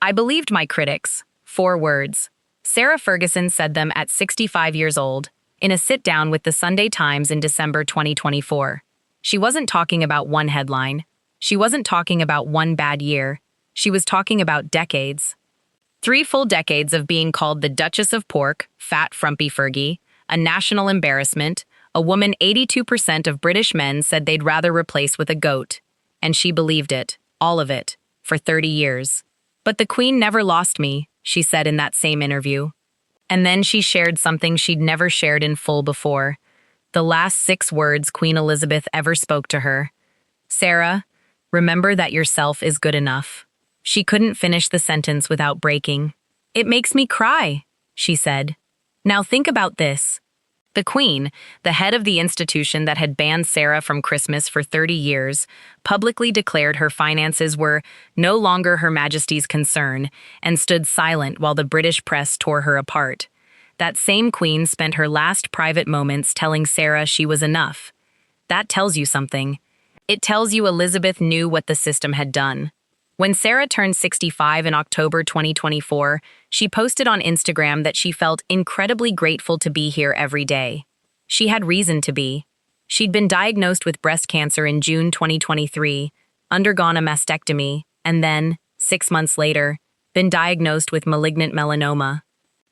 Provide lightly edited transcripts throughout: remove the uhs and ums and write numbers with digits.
I believed my critics. 4 words. Sarah Ferguson said them at 65 years old, in a sit-down with the Sunday Times in December 2024. She wasn't talking about one headline. She wasn't talking about one bad year. She was talking about decades. 3 full decades of being called the Duchess of Pork, fat frumpy Fergie, a national embarrassment, a woman 82% of British men said they'd rather replace with a goat. And she believed it, all of it, for 30 years. But the Queen never lost me, she said in that same interview. And then she shared something she'd never shared in full before. The last 6 words Queen Elizabeth ever spoke to her. Sarah, remember that yourself is good enough. She couldn't finish the sentence without breaking. It makes me cry, she said. Now think about this. The Queen, the head of the institution that had banned Sarah from Christmas for 30 years, publicly declared her finances were no longer Her Majesty's concern and stood silent while the British press tore her apart. That same Queen spent her last private moments telling Sarah she was enough. That tells you something. It tells you Elizabeth knew what the system had done. When Sarah turned 65 in October 2024, she posted on Instagram that she felt incredibly grateful to be here every day. She had reason to be. She'd been diagnosed with breast cancer in June 2023, undergone a mastectomy, and then, 6 months later, been diagnosed with malignant melanoma.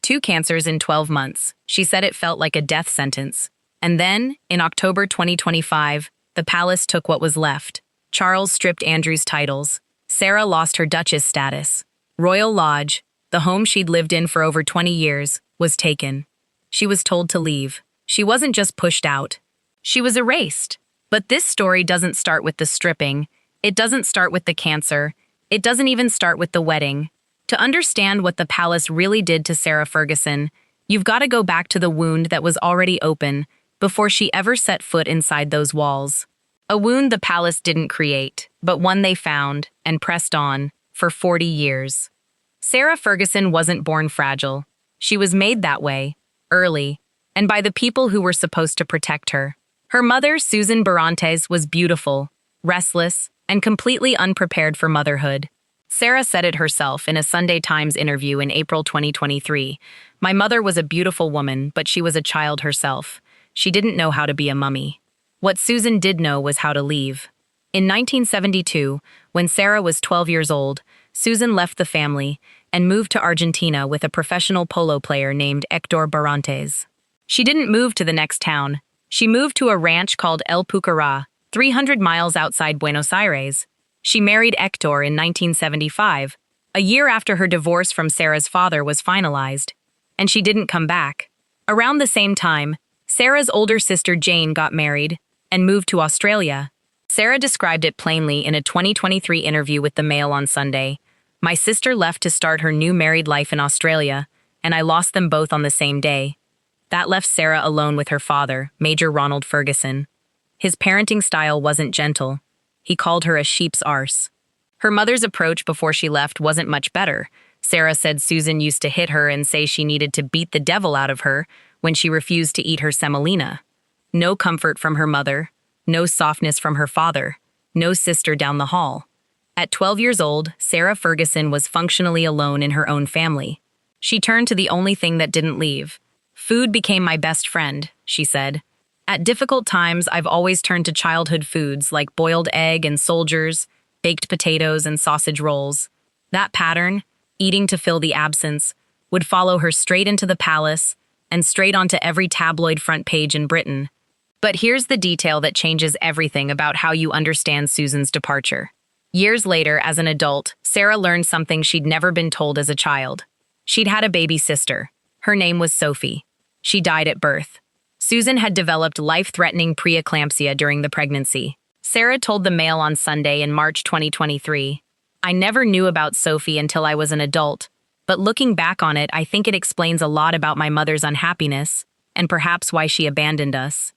2 cancers in 12 months. She said it felt like a death sentence. And then, in October 2025, the palace took what was left. Charles stripped Andrew's titles. Sarah lost her Duchess status. Royal Lodge, the home she'd lived in for over 20 years, was taken. She was told to leave. She wasn't just pushed out. She was erased. But this story doesn't start with the stripping. It doesn't start with the cancer. It doesn't even start with the wedding. To understand what the palace really did to Sarah Ferguson, you've got to go back to the wound that was already open before she ever set foot inside those walls. A wound the palace didn't create, but one they found and pressed on for 40 years. Sarah Ferguson wasn't born fragile. She was made that way, early, and by the people who were supposed to protect her. Her mother, Susan Barantes, was beautiful, restless, and completely unprepared for motherhood. Sarah said it herself in a Sunday Times interview in April 2023. My mother was a beautiful woman, but she was a child herself. She didn't know how to be a mummy. What Susan did know was how to leave. In 1972, when Sarah was 12 years old, Susan left the family and moved to Argentina with a professional polo player named Héctor Barantes. She didn't move to the next town. She moved to a ranch called El Pucará, 300 miles outside Buenos Aires. She married Héctor in 1975, a year after her divorce from Sarah's father was finalized. And she didn't come back. Around the same time, Sarah's older sister Jane got married and moved to Australia. Sarah described it plainly in a 2023 interview with the Mail on Sunday. My sister left to start her new married life in Australia, and I lost them both on the same day. That left Sarah alone with her father, Major Ronald Ferguson. His parenting style wasn't gentle. He called her a sheep's arse. Her mother's approach before she left wasn't much better. Sarah said Susan used to hit her and say she needed to beat the devil out of her when she refused to eat her semolina. No comfort from her mother, no softness from her father, no sister down the hall. At 12 years old, Sarah Ferguson was functionally alone in her own family. She turned to the only thing that didn't leave. Food became my best friend, she said. At difficult times, I've always turned to childhood foods like boiled egg and soldiers, baked potatoes and sausage rolls. That pattern, eating to fill the absence, would follow her straight into the palace and straight onto every tabloid front page in Britain. But here's the detail that changes everything about how you understand Susan's departure. Years later, as an adult, Sarah learned something she'd never been told as a child. She'd had a baby sister. Her name was Sophie. She died at birth. Susan had developed life-threatening preeclampsia during the pregnancy. Sarah told the Mail on Sunday in March 2023, I never knew about Sophie until I was an adult, but looking back on it, I think it explains a lot about my mother's unhappiness and perhaps why she abandoned us.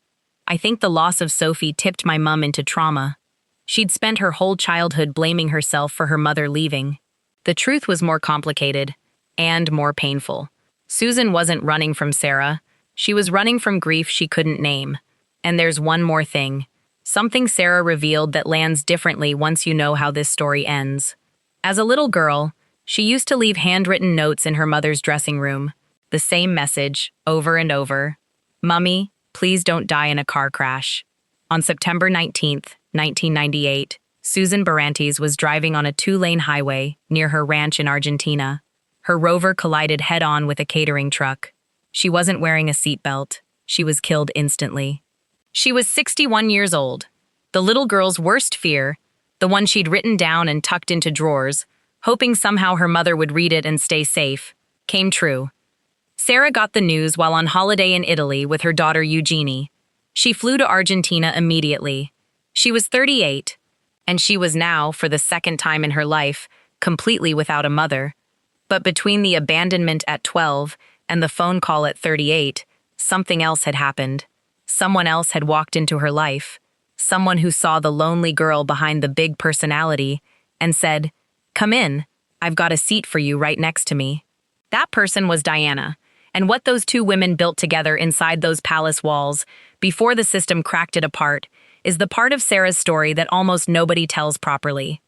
I think the loss of Sophie tipped my mum into trauma. She'd spent her whole childhood blaming herself for her mother leaving. The truth was more complicated and more painful. Susan wasn't running from Sarah. She was running from grief she couldn't name. And there's one more thing. Something Sarah revealed that lands differently once you know how this story ends. As a little girl, She used to leave handwritten notes in her mother's dressing room. The same message, over and over. "Mummy, please don't die in a car crash." On September 19th, 1998, Susan Barantes was driving on a two-lane highway near her ranch in Argentina. Her Rover collided head-on with a catering truck. She wasn't wearing a seatbelt. She was killed instantly. She was 61 years old. The little girl's worst fear, the one she'd written down and tucked into drawers, hoping somehow her mother would read it and stay safe, came true. Sarah got the news while on holiday in Italy with her daughter Eugenie. She flew to Argentina immediately. She was 38, and she was now, for the second time in her life, completely without a mother. But between the abandonment at 12 and the phone call at 38, something else had happened. Someone else had walked into her life. Someone who saw the lonely girl behind the big personality and said, "Come in, I've got a seat for you right next to me." That person was Diana, and what those two women built together inside those palace walls, before the system cracked it apart, is the part of Sarah's story that almost nobody tells properly.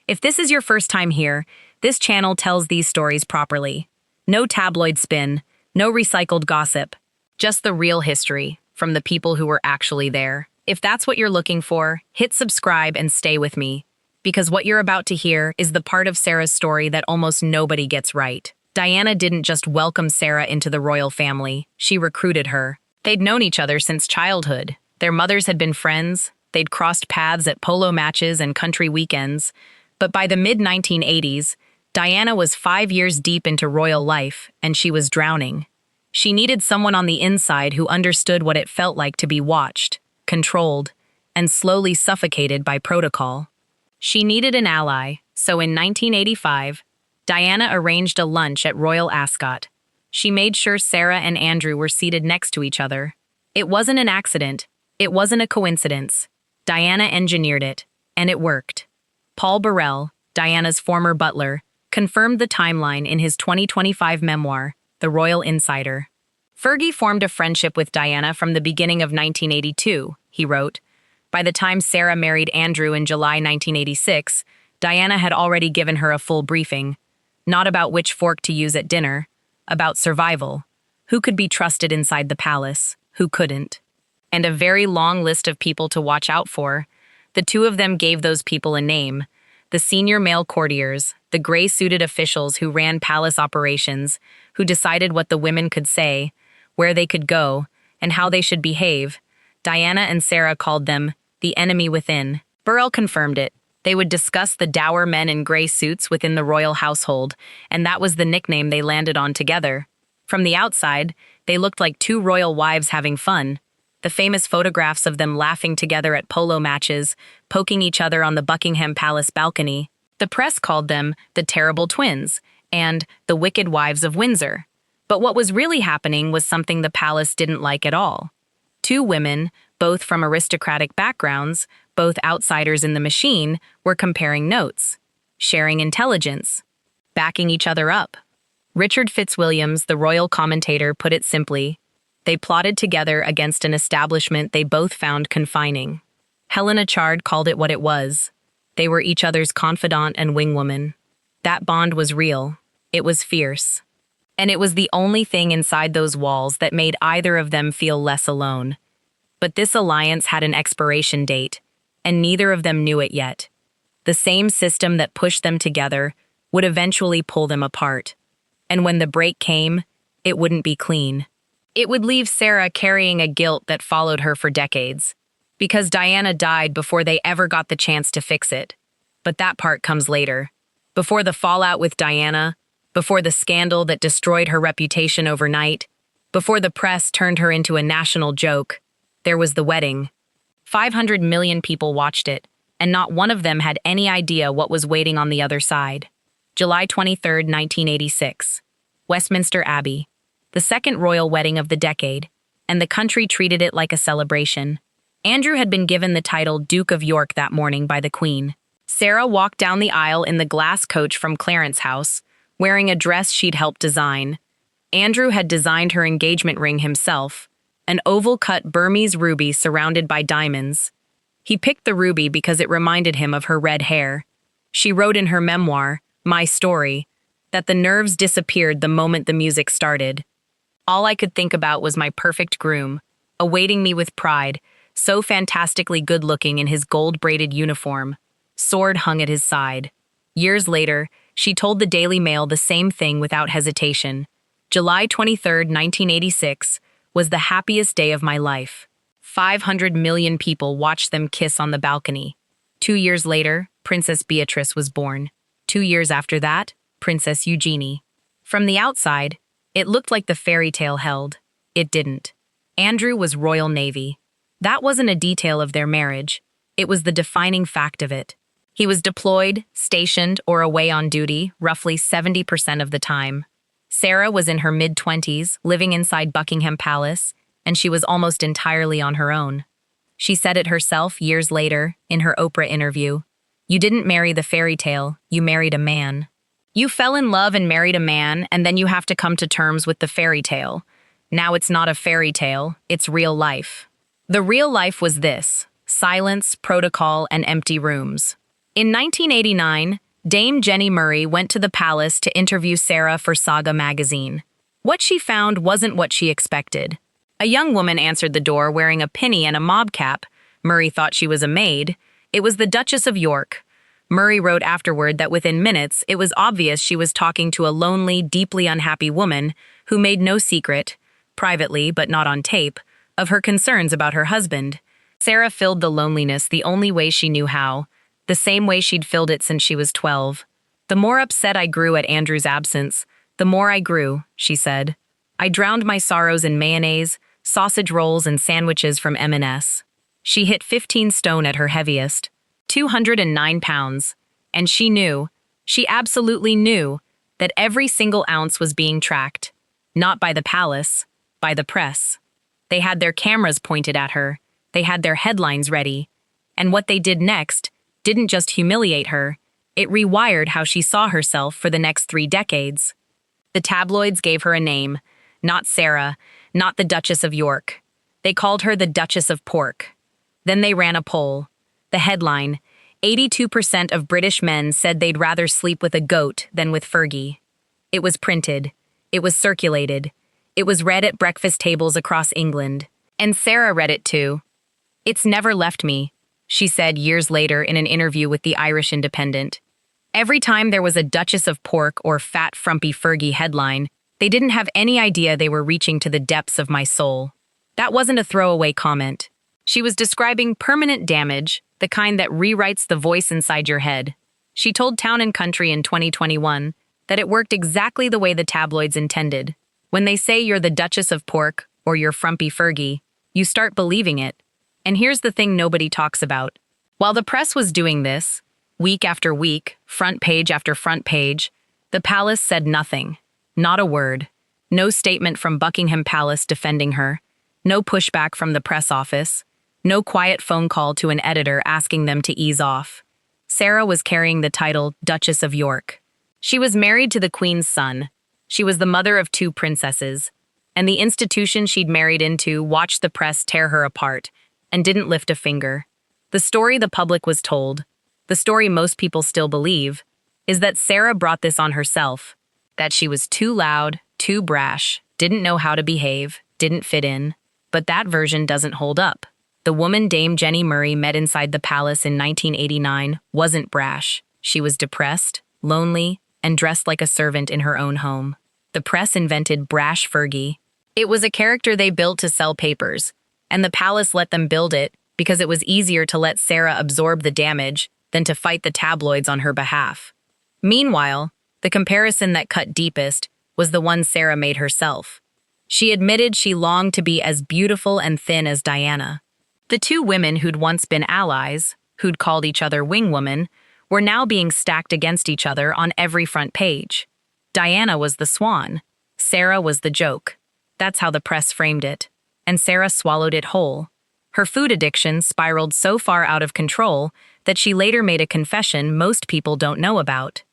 If this is your first time here, this channel tells these stories properly. No tabloid spin, no recycled gossip, just the real history from the people who were actually there. If that's what you're looking for, hit subscribe and stay with me, because what you're about to hear is the part of Sarah's story that almost nobody gets right. Diana didn't just welcome Sarah into the royal family, she recruited her. They'd known each other since childhood. Their mothers had been friends, they'd crossed paths at polo matches and country weekends. But by the mid-1980s, Diana was 5 years deep into royal life, and she was drowning. She needed someone on the inside who understood what it felt like to be watched, controlled, and slowly suffocated by protocol. She needed an ally, so in 1985, Diana arranged a lunch at Royal Ascot. She made sure Sarah and Andrew were seated next to each other. It wasn't an accident. It wasn't a coincidence. Diana engineered it, and it worked. Paul Burrell, Diana's former butler, confirmed the timeline in his 2025 memoir, The Royal Insider. "Fergie formed a friendship with Diana from the beginning of 1982, he wrote. By the time Sarah married Andrew in July 1986, Diana had already given her a full briefing. Not about which fork to use at dinner, about survival. Who could be trusted inside the palace, who couldn't. And a very long list of people to watch out for. The two of them gave those people a name. The senior male courtiers, the gray-suited officials who ran palace operations, who decided what the women could say, where they could go, and how they should behave. Diana and Sarah called them the enemy within. Burrell confirmed it. They would discuss the dour men in gray suits within the royal household, and that was the nickname they landed on together. From the outside, they looked like two royal wives having fun. The famous photographs of them laughing together at polo matches, poking each other on the Buckingham Palace balcony. The press called them the Terrible Twins and the Wicked Wives of Windsor. But what was really happening was something the palace didn't like at all. Two women, both from aristocratic backgrounds, both outsiders in the machine, were comparing notes, sharing intelligence, backing each other up. Richard Fitzwilliams, the royal commentator, put it simply: they plotted together against an establishment they both found confining. Helena Chard called it what it was. They were each other's confidant and wingwoman. That bond was real. It was fierce. And it was the only thing inside those walls that made either of them feel less alone. But this alliance had an expiration date, and neither of them knew it yet. The same system that pushed them together would eventually pull them apart. And when the break came, it wouldn't be clean. It would leave Sarah carrying a guilt that followed her for decades, because Diana died before they ever got the chance to fix it. But that part comes later. Before the fallout with Diana, before the scandal that destroyed her reputation overnight, before the press turned her into a national joke, there was the wedding. 500 million people watched it, and not one of them had any idea what was waiting on the other side. July 23, 1986. Westminster Abbey. The second royal wedding of the decade, and the country treated it like a celebration. Andrew had been given the title Duke of York that morning by the Queen. Sarah walked down the aisle in the glass coach from Clarence House, wearing a dress she'd helped design. Andrew had designed her engagement ring himself, an oval-cut Burmese ruby surrounded by diamonds. He picked the ruby because it reminded him of her red hair. She wrote in her memoir, My Story, that the nerves disappeared the moment the music started. All I could think about was my perfect groom, awaiting me with pride, so fantastically good-looking in his gold-braided uniform, sword hung at his side. Years later, she told the Daily Mail the same thing without hesitation. July 23, 1986, was the happiest day of my life. 500 million people watched them kiss on the balcony. 2 years later, Princess Beatrice was born. 2 years after that, Princess Eugenie. From the outside, it looked like the fairy tale held. It didn't. Andrew was Royal Navy. That wasn't a detail of their marriage. It was the defining fact of it. He was deployed, stationed, or away on duty roughly 70% of the time. Sarah was in her mid-20s, living inside Buckingham Palace, and she was almost entirely on her own. She said it herself years later in her Oprah interview. "You didn't marry the fairy tale, you married a man. You fell in love and married a man, and then you have to come to terms with the fairy tale. Now it's not a fairy tale, it's real life." The real life was this: silence, protocol, and empty rooms. In 1989, Dame Jenny Murray went to the palace to interview Sarah for Saga magazine. What she found wasn't what she expected. A young woman answered the door wearing a pinny and a mob cap. Murray thought she was a maid. It was the Duchess of York. Murray wrote afterward that within minutes, it was obvious she was talking to a lonely, deeply unhappy woman who made no secret, privately but not on tape, of her concerns about her husband. Sarah filled the loneliness the only way she knew how, the same way she'd filled it since she was 12. "The more upset I grew at Andrew's absence, the more I grew," she said. "I drowned my sorrows in mayonnaise, sausage rolls, and sandwiches from M&S. She hit 15 stone at her heaviest, 209 pounds, and she absolutely knew, that every single ounce was being tracked. Not by the palace, by the press. They had their cameras pointed at her, they had their headlines ready, and what they did next didn't just humiliate her, it rewired how she saw herself for the next 3 decades. The tabloids gave her a name, not Sarah, not the Duchess of York. They called her the Duchess of Pork. Then they ran a poll. The headline, 82% of British men said they'd rather sleep with a goat than with Fergie. It was printed. It was circulated. It was read at breakfast tables across England. And Sarah read it too. "It's never left me," she said years later in an interview with the Irish Independent. Every time there was a Duchess of Pork or Fat Frumpy Fergie headline, they didn't have any idea they were reaching to the depths of my soul. That wasn't a throwaway comment. She was describing permanent damage, the kind that rewrites the voice inside your head. She told Town and Country in 2021 that it worked exactly the way the tabloids intended. When they say you're the Duchess of Pork or you're Frumpy Fergie, you start believing it. And here's the thing nobody talks about. While the press was doing this, week after week, front page after front page, the palace said nothing. Not a word. No statement from Buckingham Palace defending her. No pushback from the press office. No quiet phone call to an editor asking them to ease off. Sarah was carrying the title Duchess of York. She was married to the Queen's son. She was the mother of 2 princesses. And the institution she'd married into watched the press tear her apart and didn't lift a finger. The story the public was told, the story most people still believe, is that Sarah brought this on herself, that she was too loud, too brash, didn't know how to behave, didn't fit in. But that version doesn't hold up. The woman Dame Jenny Murray met inside the palace in 1989 wasn't brash. She was depressed, lonely, and dressed like a servant in her own home. The press invented Brash Fergie. It was a character they built to sell papers, and the palace let them build it because it was easier to let Sarah absorb the damage than to fight the tabloids on her behalf. Meanwhile, the comparison that cut deepest was the one Sarah made herself. She admitted she longed to be as beautiful and thin as Diana. The 2 women who'd once been allies, who'd called each other wingwoman, were now being stacked against each other on every front page. Diana was the swan. Sarah was the joke. That's how the press framed it. And Sarah swallowed it whole. Her food addiction spiraled so far out of control that she later made a confession most people don't know about.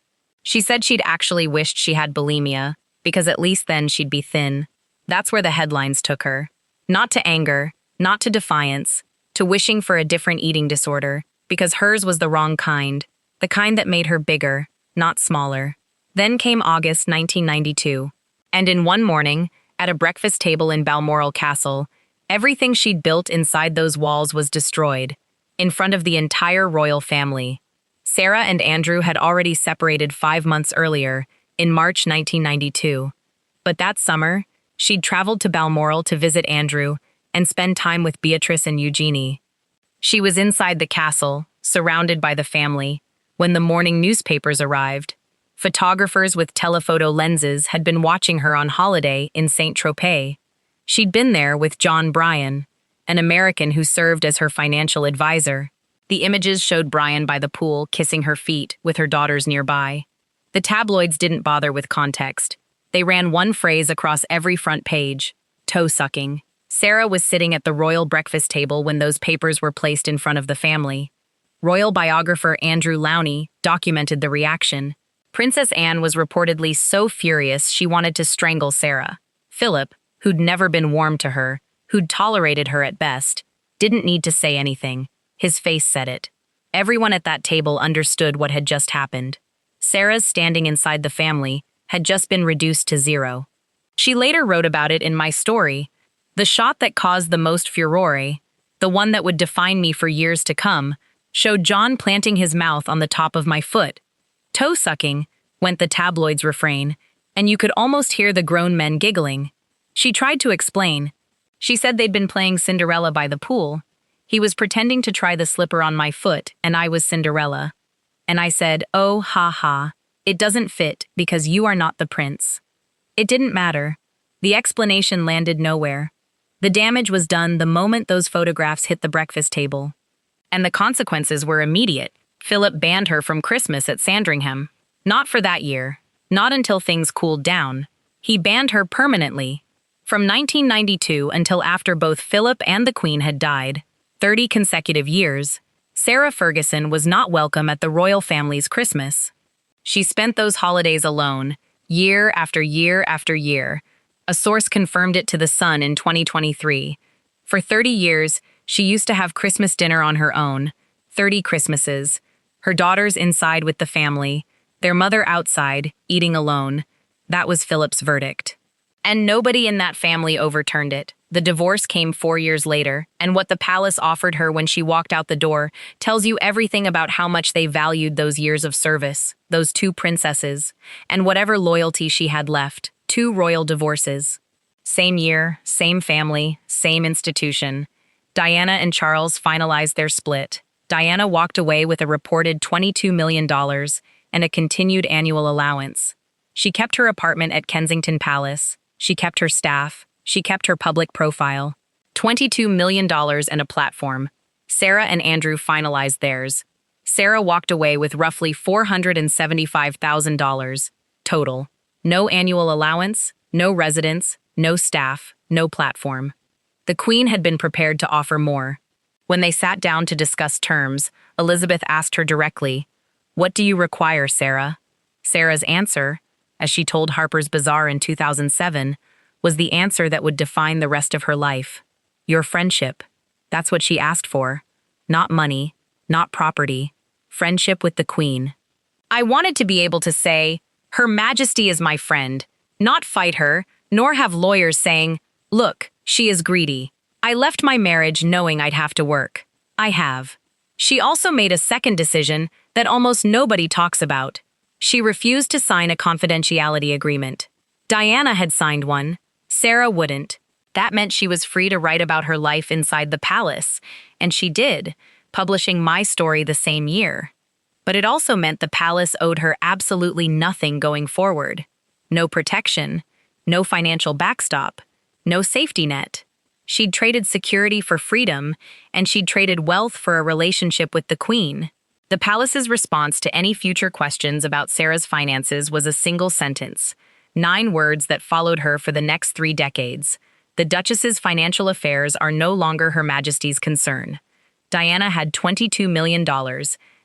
She said she'd actually wished she had bulimia, because at least then she'd be thin. That's where the headlines took her. Not to anger, not to defiance, to wishing for a different eating disorder, because hers was the wrong kind, the kind that made her bigger, not smaller. Then came August 1992, and in one morning, at a breakfast table in Balmoral Castle, everything she'd built inside those walls was destroyed, in front of the entire royal family. Sarah and Andrew had already separated 5 months earlier, in March 1992. But that summer, she'd traveled to Balmoral to visit Andrew and spend time with Beatrice and Eugenie. She was inside the castle, surrounded by the family, when the morning newspapers arrived. Photographers with telephoto lenses had been watching her on holiday in Saint-Tropez. She'd been there with John Bryan, an American who served as her financial advisor. The images showed Bryan by the pool kissing her feet with her daughters nearby. The tabloids didn't bother with context. They ran one phrase across every front page: toe-sucking. Sarah was sitting at the royal breakfast table when those papers were placed in front of the family. Royal biographer Andrew Lowney documented the reaction. Princess Anne was reportedly so furious she wanted to strangle Sarah. Philip, who'd never been warm to her, who'd tolerated her at best, didn't need to say anything. His face said it. Everyone at that table understood what had just happened. Sarah's standing inside the family had just been reduced to zero. She later wrote about it in My Story. The shot that caused the most furore, the one that would define me for years to come, showed John planting his mouth on the top of my foot. Toe-sucking, went the tabloid's refrain, and you could almost hear the grown men giggling. She tried to explain. She said they'd been playing Cinderella by the pool. He was pretending to try the slipper on my foot, and I was Cinderella. And I said, "Oh, ha ha, it doesn't fit because you are not the prince." It didn't matter. The explanation landed nowhere. The damage was done the moment those photographs hit the breakfast table. And the consequences were immediate. Philip banned her from Christmas at Sandringham. Not for that year. Not until things cooled down. He banned her permanently. From 1992 until after both Philip and the Queen had died, 30 consecutive years, Sarah Ferguson was not welcome at the royal family's Christmas. She spent those holidays alone, year after year after year. A source confirmed it to The Sun in 2023. For 30 years, she used to have Christmas dinner on her own, 30 Christmases, her daughters inside with the family, their mother outside, eating alone. That was Philip's verdict. And nobody in that family overturned it. The divorce came 4 years later, and what the palace offered her when she walked out the door tells you everything about how much they valued those years of service, those 2 princesses, and whatever loyalty she had left, 2 royal divorces. Same year, same family, same institution. Diana and Charles finalized their split. Diana walked away with a reported $22 million and a continued annual allowance. She kept her apartment at Kensington Palace. She kept her staff. She kept her public profile. $22 million and a platform. Sarah and Andrew finalized theirs. Sarah walked away with roughly $475,000 total. No annual allowance, no residence, no staff, no platform. The Queen had been prepared to offer more. When they sat down to discuss terms, Elizabeth asked her directly, "What do you require, Sarah?" Sarah's answer, as she told Harper's Bazaar in 2007, was the answer that would define the rest of her life. Your friendship. That's what she asked for. Not money, not property. Friendship with the Queen. I wanted to be able to say, "Her Majesty is my friend," not fight her, nor have lawyers saying, "Look, she is greedy." I left my marriage knowing I'd have to work. I have. She also made a second decision that almost nobody talks about. She refused to sign a confidentiality agreement. Diana had signed one. Sarah wouldn't. That meant she was free to write about her life inside the palace, and she did, publishing My Story the same year. But it also meant the palace owed her absolutely nothing going forward. No protection, no financial backstop, no safety net. She'd traded security for freedom, and she'd traded wealth for a relationship with the Queen. The palace's response to any future questions about Sarah's finances was a single sentence, 9 words that followed her for the next 3 decades. The Duchess's financial affairs are no longer Her Majesty's concern. Diana had $22 million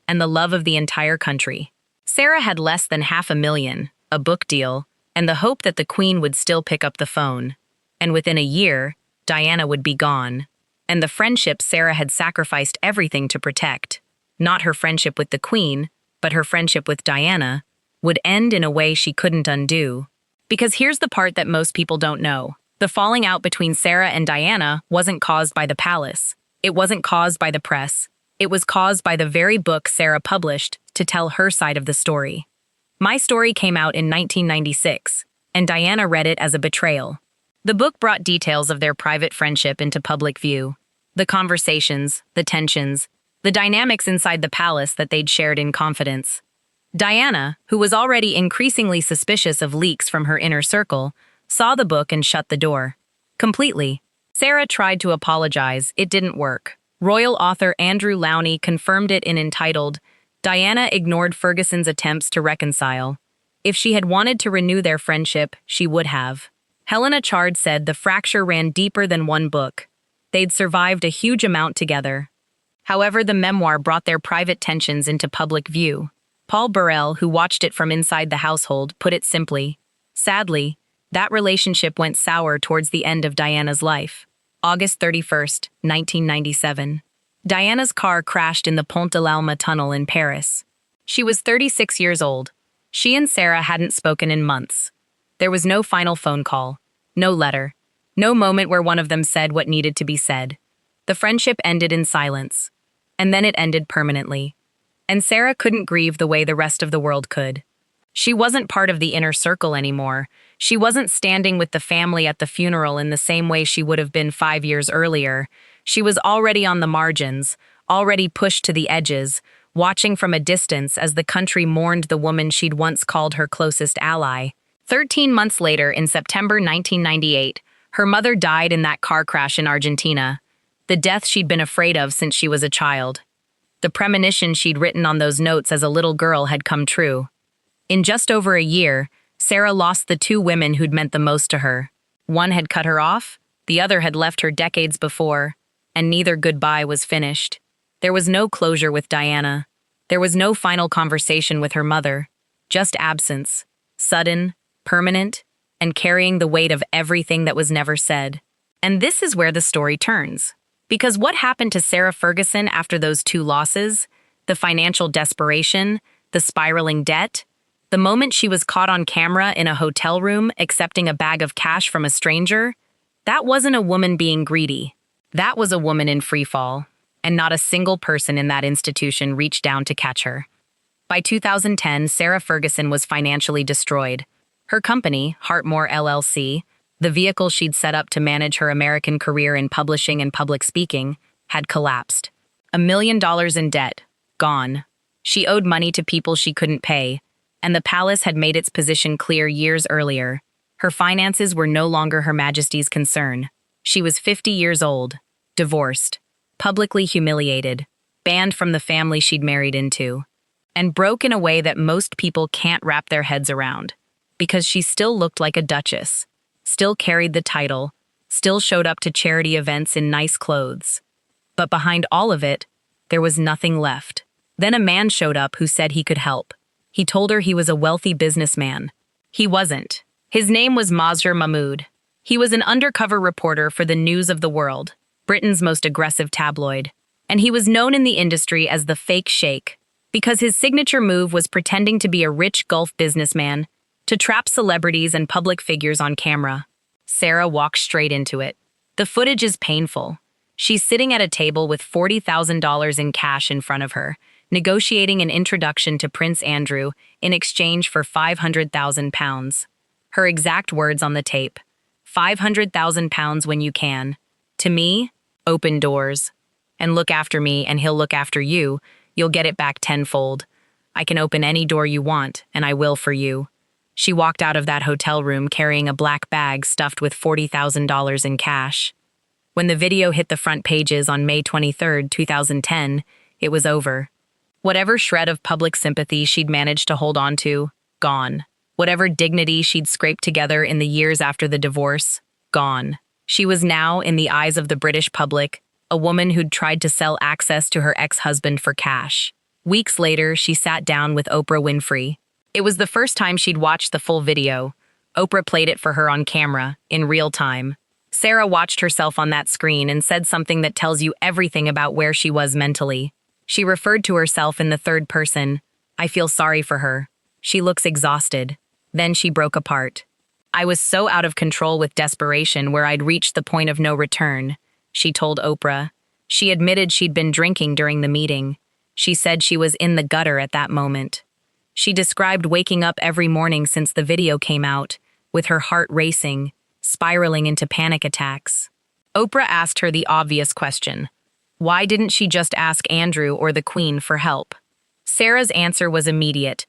and the love of the entire country. Sarah had less than $500,000, a book deal, and the hope that the Queen would still pick up the phone. And within a year, Diana would be gone. And the friendship Sarah had sacrificed everything to protect. Not her friendship with the Queen, but her friendship with Diana, would end in a way she couldn't undo. Because here's the part that most people don't know. The falling out between Sarah and Diana wasn't caused by the palace. It wasn't caused by the press. It was caused by the very book Sarah published to tell her side of the story. My Story came out in 1996, and Diana read it as a betrayal. The book brought details of their private friendship into public view. The conversations, the tensions, the dynamics inside the palace that they'd shared in confidence. Diana, who was already increasingly suspicious of leaks from her inner circle, saw the book and shut the door. Completely. Sarah tried to apologize. It didn't work. Royal author Andrew Lowney confirmed it in entitled, Diana ignored Ferguson's attempts to reconcile. If she had wanted to renew their friendship, she would have. Helena Chard said the fracture ran deeper than one book. They'd survived a huge amount together. However, the memoir brought their private tensions into public view. Paul Burrell, who watched it from inside the household, put it simply. Sadly, that relationship went sour towards the end of Diana's life. August 31st, 1997. Diana's car crashed in the Pont de l'Alma tunnel in Paris. She was 36 years old. She and Sarah hadn't spoken in months. There was no final phone call, no letter, no moment where one of them said what needed to be said. The friendship ended in silence. And then it ended permanently. And Sarah couldn't grieve the way the rest of the world could. She wasn't part of the inner circle anymore. She wasn't standing with the family at the funeral in the same way she would have been 5 years earlier. She was already on the margins, already pushed to the edges, watching from a distance as the country mourned the woman she'd once called her closest ally. 13 months later, in September 1998, her mother died in that car crash in Argentina, the death she'd been afraid of since she was a child. The premonition she'd written on those notes as a little girl had come true. In just over a year, Sarah lost the two women who'd meant the most to her. One had cut her off, the other had left her decades before, and neither goodbye was finished. There was no closure with Diana. There was no final conversation with her mother. Just absence, sudden, permanent, and carrying the weight of everything that was never said. And this is where the story turns. Because what happened to Sarah Ferguson after those two losses, the financial desperation, the spiraling debt, the moment she was caught on camera in a hotel room accepting a bag of cash from a stranger, that wasn't a woman being greedy. That was a woman in free fall, and not a single person in that institution reached down to catch her. By 2010, Sarah Ferguson was financially destroyed. Her company, Hartmore LLC, the vehicle she'd set up to manage her American career in publishing and public speaking, had collapsed. $1 million in debt, gone. She owed money to people she couldn't pay, and the palace had made its position clear years earlier. Her finances were no longer Her Majesty's concern. She was 50 years old, divorced, publicly humiliated, banned from the family she'd married into, and broke in a way that most people can't wrap their heads around, because she still looked like a duchess, still carried the title, still showed up to charity events in nice clothes. But behind all of it, there was nothing left. Then a man showed up who said he could help. He told her he was a wealthy businessman. He wasn't. His name was Mazhar Mahmood. He was an undercover reporter for the News of the World, Britain's most aggressive tabloid. And he was known in the industry as the fake sheikh, because his signature move was pretending to be a rich Gulf businessman to trap celebrities and public figures on camera. Sarah walked straight into it. The footage is painful. She's sitting at a table with $40,000 in cash in front of her, negotiating an introduction to Prince Andrew in exchange for £500,000. Her exact words on the tape: £500,000 when you can. To me, open doors. And look after me and he'll look after you. You'll get it back tenfold. I can open any door you want, and I will for you. She walked out of that hotel room carrying a black bag stuffed with $40,000 in cash. When the video hit the front pages on May 23, 2010, it was over. Whatever shred of public sympathy she'd managed to hold on to, gone. Whatever dignity she'd scraped together in the years after the divorce, gone. She was now, in the eyes of the British public, a woman who'd tried to sell access to her ex-husband for cash. Weeks later, she sat down with Oprah Winfrey. It was the first time she'd watched the full video. Oprah played it for her on camera, in real time. Sarah watched herself on that screen and said something that tells you everything about where she was mentally. She referred to herself in the third person. I feel sorry for her. She looks exhausted. Then she broke apart. I was so out of control with desperation where I'd reached the point of no return, she told Oprah. She admitted she'd been drinking during the meeting. She said she was in the gutter at that moment. She described waking up every morning since the video came out, with her heart racing, spiraling into panic attacks. Oprah asked her the obvious question. Why didn't she just ask Andrew or the Queen for help? Sarah's answer was immediate.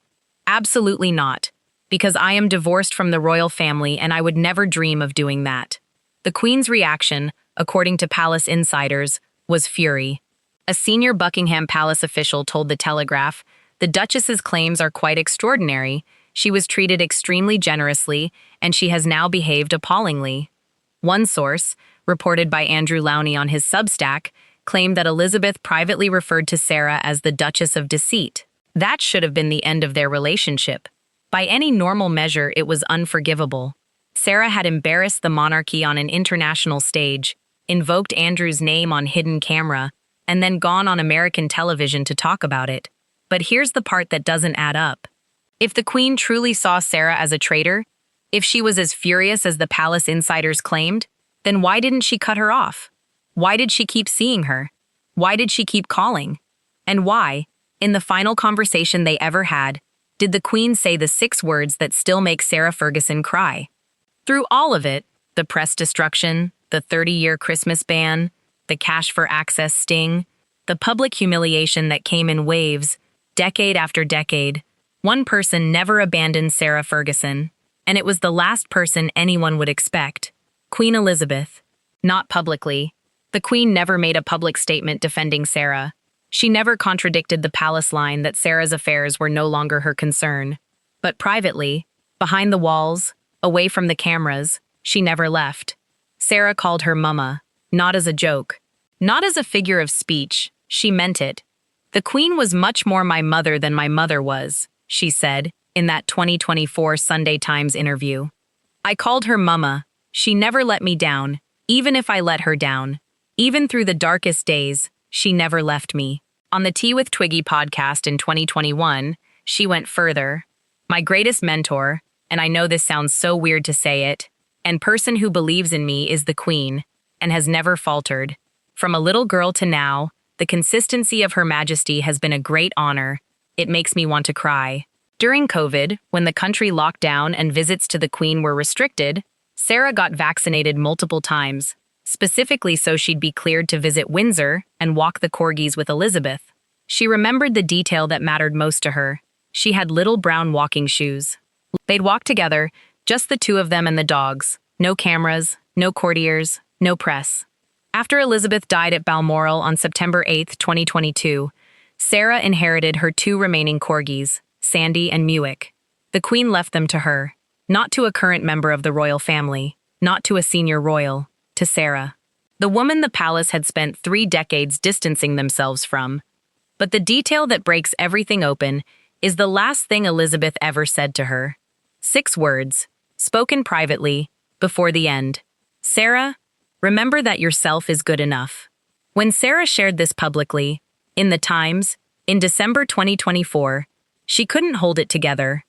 Absolutely not. Because I am divorced from the royal family and I would never dream of doing that. The Queen's reaction, according to palace insiders, was fury. A senior Buckingham Palace official told The Telegraph, "The Duchess's claims are quite extraordinary. She was treated extremely generously, and she has now behaved appallingly." One source, reported by Andrew Lowney on his Substack, claimed that Elizabeth privately referred to Sarah as the Duchess of Deceit. That should have been the end of their relationship. By any normal measure, it was unforgivable. Sarah had embarrassed the monarchy on an international stage, invoked Andrew's name on hidden camera, and then gone on American television to talk about it. But here's the part that doesn't add up. If the Queen truly saw Sarah as a traitor, if she was as furious as the palace insiders claimed, then why didn't she cut her off? Why did she keep seeing her? Why did she keep calling? And why, in the final conversation they ever had, did the Queen say the 6 words that still make Sarah Ferguson cry? Through all of it, the press destruction, the 30-year Christmas ban, the cash for access sting, the public humiliation that came in waves, decade after decade, one person never abandoned Sarah Ferguson, and it was the last person anyone would expect, Queen Elizabeth. Not publicly. The Queen never made a public statement defending Sarah. She never contradicted the palace line that Sarah's affairs were no longer her concern. But privately, behind the walls, away from the cameras, she never left. Sarah called her mama, not as a joke, not as a figure of speech. She meant it. "The Queen was much more my mother than my mother was," she said in that 2024 Sunday Times interview. "I called her mama. She never let me down, even if I let her down. Even through the darkest days, she never left me." On the Tea with Twiggy podcast in 2021, she went further. "My greatest mentor, and I know this sounds so weird to say it, and person who believes in me is the Queen, and has never faltered. From a little girl to now, the consistency of Her Majesty has been a great honor. It makes me want to cry." During COVID, when the country locked down and visits to the Queen were restricted, Sarah got vaccinated multiple times, specifically so she'd be cleared to visit Windsor and walk the corgis with Elizabeth. She remembered the detail that mattered most to her. She had little brown walking shoes. They'd walk together, just the two of them and the dogs. No cameras, no courtiers, no press. After Elizabeth died at Balmoral on September 8, 2022, Sarah inherited her 2 remaining corgis, Sandy and Muick. The Queen left them to her, not to a current member of the royal family, not to a senior royal, to Sarah, the woman the palace had spent 3 decades distancing themselves from. But the detail that breaks everything open is the last thing Elizabeth ever said to her. 6 words, spoken privately, before the end. "Sarah, remember that yourself is good enough." When Sarah shared this publicly, in the Times, in December 2024, she couldn't hold it together.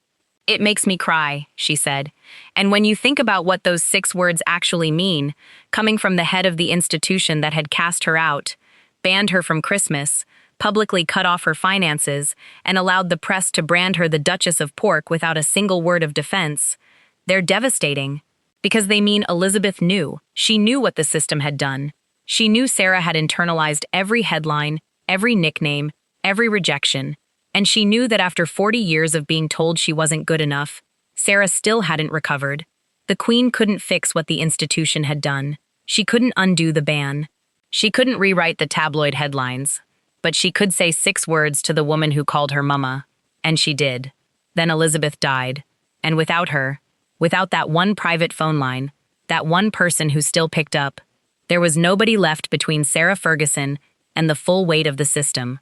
"It makes me cry," she said. And when you think about what those 6 words actually mean, coming from the head of the institution that had cast her out, banned her from Christmas, publicly cut off her finances, and allowed the press to brand her the Duchess of Pork without a single word of defense, they're devastating. Because they mean Elizabeth knew. She knew what the system had done. She knew Sarah had internalized every headline, every nickname, every rejection. And she knew that after 40 years of being told she wasn't good enough, Sarah still hadn't recovered. The Queen couldn't fix what the institution had done. She couldn't undo the ban. She couldn't rewrite the tabloid headlines. But she could say 6 words to the woman who called her mama. And she did. Then Elizabeth died. And without her, without that one private phone line, that one person who still picked up, there was nobody left between Sarah Ferguson and the full weight of the system.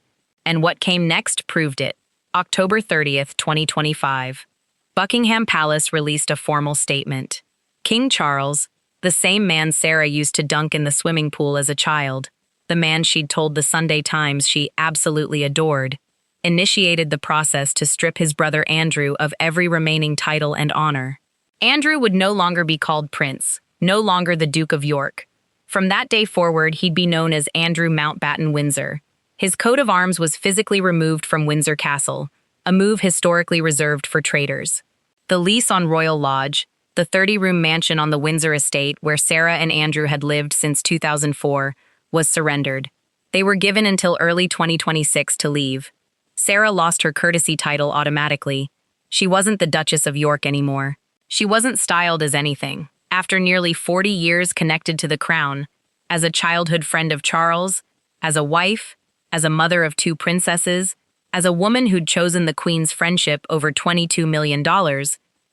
And what came next proved it. October 30th, 2025. Buckingham Palace released a formal statement. King Charles, the same man Sarah used to dunk in the swimming pool as a child, the man she'd told the Sunday Times she absolutely adored, initiated the process to strip his brother Andrew of every remaining title and honor. Andrew would no longer be called Prince, no longer the Duke of York. From that day forward, he'd be known as Andrew Mountbatten Windsor. His coat of arms was physically removed from Windsor Castle, a move historically reserved for traitors. The lease on Royal Lodge, the 30-room mansion on the Windsor estate where Sarah and Andrew had lived since 2004, was surrendered. They were given until early 2026 to leave. Sarah lost her courtesy title automatically. She wasn't the Duchess of York anymore. She wasn't styled as anything. After nearly 40 years connected to the crown, as a childhood friend of Charles, as a wife, as a mother of 2 princesses, as a woman who'd chosen the Queen's friendship over $22 million,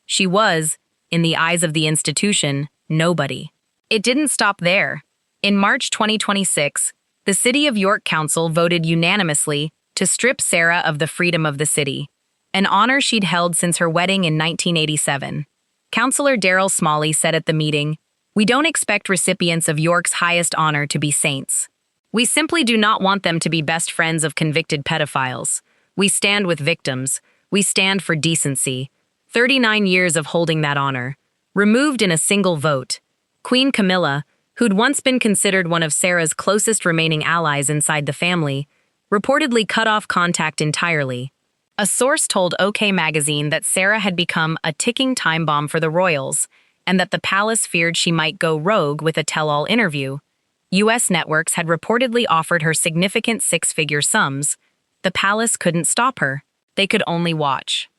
she was, in the eyes of the institution, nobody. It didn't stop there. In March 2026, the City of York Council voted unanimously to strip Sarah of the freedom of the city, an honor she'd held since her wedding in 1987. Councillor Daryl Smalley said at the meeting, "We don't expect recipients of York's highest honor to be saints. We simply do not want them to be best friends of convicted pedophiles. We stand with victims. We stand for decency." 39 years of holding that honor, removed in a single vote. Queen Camilla, who'd once been considered one of Sarah's closest remaining allies inside the family, reportedly cut off contact entirely. A source told OK magazine that Sarah had become a ticking time bomb for the royals, and that the palace feared she might go rogue with a tell-all interview. U.S. networks had reportedly offered her significant 6-figure sums. The palace couldn't stop her. They could only watch.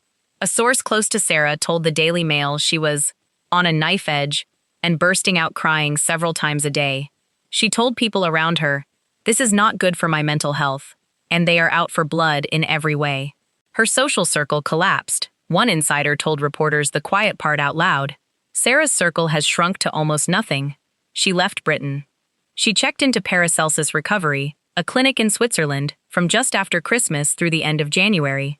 A source close to Sarah told the Daily Mail she was on a knife edge and bursting out crying several times a day. She told people around her, "This is not good for my mental health, and they are out for blood in every way." Her social circle collapsed. One insider told reporters the quiet part out loud. Sarah's circle has shrunk to almost nothing. She left Britain. She checked into Paracelsus Recovery, a clinic in Switzerland, from just after Christmas through the end of January.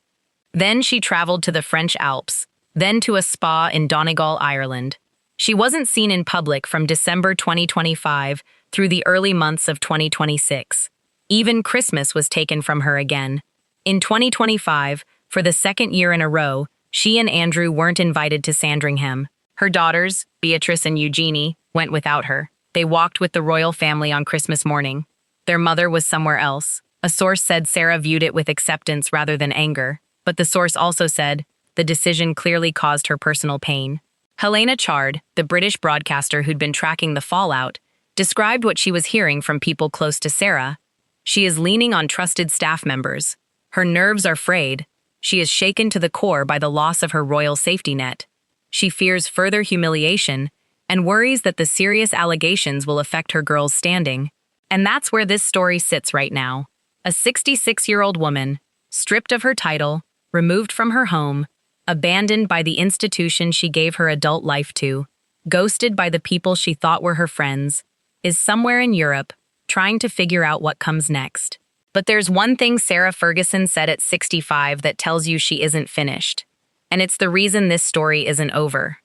Then she traveled to the French Alps, then to a spa in Donegal, Ireland. She wasn't seen in public from December 2025 through the early months of 2026. Even Christmas was taken from her again. In 2025, for the second year in a row, she and Andrew weren't invited to Sandringham. Her daughters, Beatrice and Eugenie, went without her. They walked with the royal family on Christmas morning. Their mother was somewhere else. A source said Sarah viewed it with acceptance rather than anger, but the source also said the decision clearly caused her personal pain. Helena Chard, the British broadcaster who'd been tracking the fallout, described what she was hearing from people close to Sarah. She is leaning on trusted staff members. Her nerves are frayed. She is shaken to the core by the loss of her royal safety net. She fears further humiliation and worries that the serious allegations will affect her girl's standing. And that's where this story sits right now. A 66-year-old woman, stripped of her title, removed from her home, abandoned by the institution she gave her adult life to, ghosted by the people she thought were her friends, is somewhere in Europe, trying to figure out what comes next. But there's one thing Sarah Ferguson said at 65 that tells you she isn't finished. And it's the reason this story isn't over.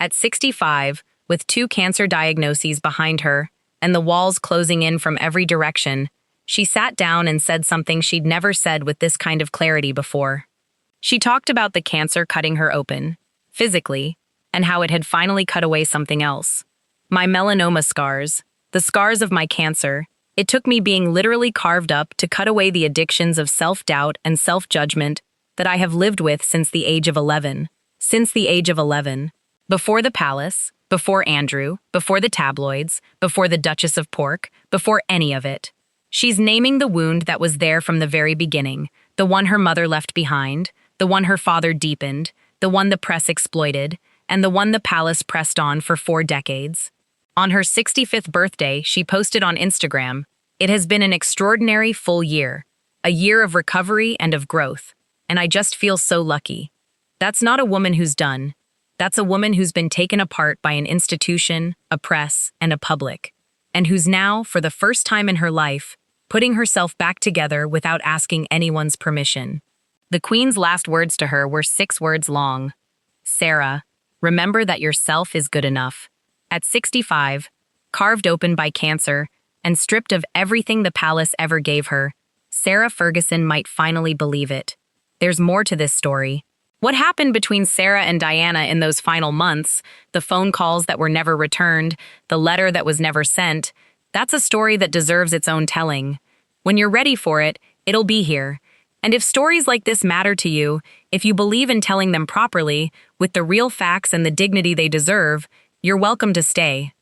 At 65, with 2 cancer diagnoses behind her and the walls closing in from every direction, she sat down and said something she'd never said with this kind of clarity before. She talked about the cancer cutting her open, physically, and how it had finally cut away something else. My melanoma scars, the scars of my cancer, it took me being literally carved up to cut away the addictions of self-doubt and self-judgment that I have lived with since the age of 11. Since the age of 11. Before the palace, before Andrew, before the tabloids, before the Duchess of York, before any of it. She's naming the wound that was there from the very beginning, the one her mother left behind, the one her father deepened, the one the press exploited, and the one the palace pressed on for 4 decades. On her 65th birthday, she posted on Instagram, "It has been an extraordinary full year, a year of recovery and of growth, and I just feel so lucky." That's not a woman who's done. That's a woman who's been taken apart by an institution, a press, and a public, and who's now, for the first time in her life, putting herself back together without asking anyone's permission. The Queen's last words to her were 6 words long. "Sarah, remember that yourself is good enough." At 65, carved open by cancer, and stripped of everything the palace ever gave her, Sarah Ferguson might finally believe it. There's more to this story. What happened between Sarah and Diana in those final months, the phone calls that were never returned, the letter that was never sent, that's a story that deserves its own telling. When you're ready for it, it'll be here. And if stories like this matter to you, if you believe in telling them properly, with the real facts and the dignity they deserve, you're welcome to stay.